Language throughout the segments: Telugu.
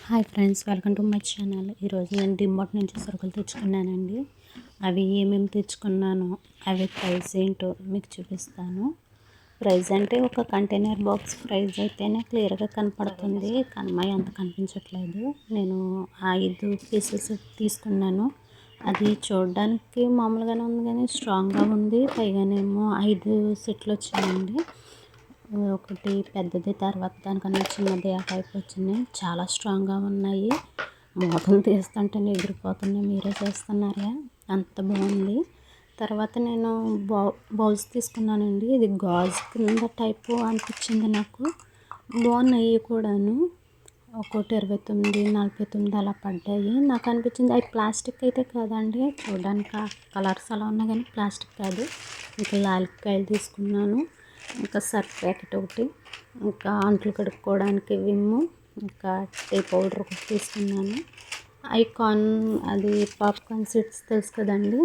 Hi friends, welcome to my channel. ఈరోజు నేను డిమార్ట్ నుంచి సరుకులు తెచ్చుకున్నానండి. అవి ఏమేమి తెచ్చుకున్నానో అవి ప్రైస్ ఏంటో మీకు చూపిస్తాను. ప్రైస్ అంటే ఒక కంటైనర్ బాక్స్ ప్రైస్ అయితేనే క్లియర్గా కనపడుతుంది, కానీ అంత కనిపించట్లేదు. నేను 5 పీసెస్ తీసుకున్నాను. అది చూడడానికి మామూలుగానే ఉంది, కానీ స్ట్రాంగ్గా ఉంది. పైగానేమో 5 సెట్లు వచ్చాయండి. ఒకటి పెద్దది, తర్వాత దానికన్నా చిన్నది ఆ టైప్ వచ్చినాయి. చాలా స్ట్రాంగ్గా ఉన్నాయి. మూతలు తీస్తుంటేనే ఎగిరిపోతున్నాయి. మీరే చేస్తున్నారా? అంత బాగుంది. తర్వాత నేను బౌల్స్ తీసుకున్నానండి. ఇది గాజు కింద టైపు అనిపించింది నాకు. బాగున్నాయి కూడాను. ఒక్కోటి 29, 49 అలా పడ్డాయి. నాకు అనిపించింది అవి ప్లాస్టిక్ అయితే కాదండి, చూడడానికి కలర్స్ అలా ఉన్నాయి కానీ ప్లాస్టిక్ కాదు. ఇంకా లాలిక్కాయలు తీసుకున్నాను. ఇంకా సర్ఫ్ ప్యాకెట్ ఒకటి, ఇంకా అంట్లు కడుక్కోవడానికి విమ్ము, ఇంకా టీ పౌడర్ ఒకటి తీసుకున్నాను. ఐకాన్ అది పాప్కార్న్ సీడ్స్ తెలుసు కదండి,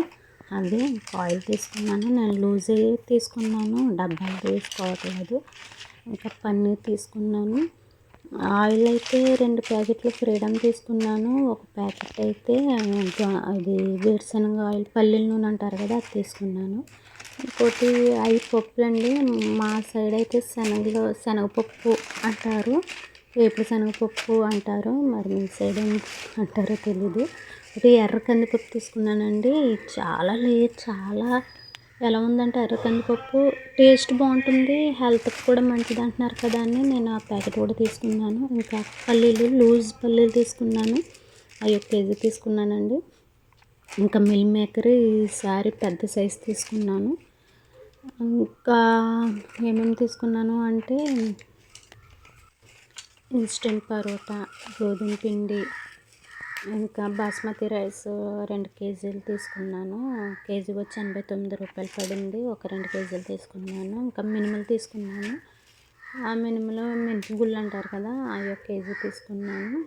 అది ఆయిల్ తీసుకున్నాను. నేను లూజ్ అయ్యి తీసుకున్నాను, డబ్బాలు తీసుకోవట్లేదు. ఇంకా పన్నీర్ తీసుకున్నాను. ఆయిల్ అయితే 2 ప్యాకెట్లు ఫ్రీడమ్ తీసుకున్నాను. ఒక ప్యాకెట్ అయితే అది వేరుశనగ ఆయిల్, పల్లీల నూనె అంటారు కదా, అది తీసుకున్నాను. ఇంకోటి 5 పప్పులు అండి. మా సైడ్ అయితే శనగపప్పు అంటారు, వేపుడు శనగపప్పు అంటారు. మరి మీ సైడ్ ఏం అంటారో తెలీదు. ఇది ఎర్ర కందిపప్పు తీసుకున్నానండి. చాలా ఎలా ఉందంటే, ఎర్ర కందిపప్పు టేస్ట్ బాగుంటుంది, హెల్త్కి కూడా మంచిది అంటున్నారు కదా అని నేను ఆ ప్యాకెట్ కూడా తీసుకున్నాను. ఇంకా లూజ్ పల్లీలు తీసుకున్నాను. అవి 1 కేజీ తీసుకున్నానండి. ఇంకా మిల్ మేకర్ ఈసారి పెద్ద సైజు తీసుకున్నాను. ఇంకా ఏమేమి తీసుకున్నాను అంటే, ఇన్స్టెంట్ పరోటా, గోధుమ పిండి, ఇంకా బాస్మతి రైస్ 2 కేజీలు తీసుకున్నాను. కేజీ వచ్చి 89 రూపాయలు పడింది. ఒక 2 కేజీలు తీసుకున్నాను. ఇంకా మినుములు తీసుకున్నాను. ఆ మినుములు మెంతి గుళ్ళు అంటారు కదా, అవి 1 కేజీ తీసుకున్నాను.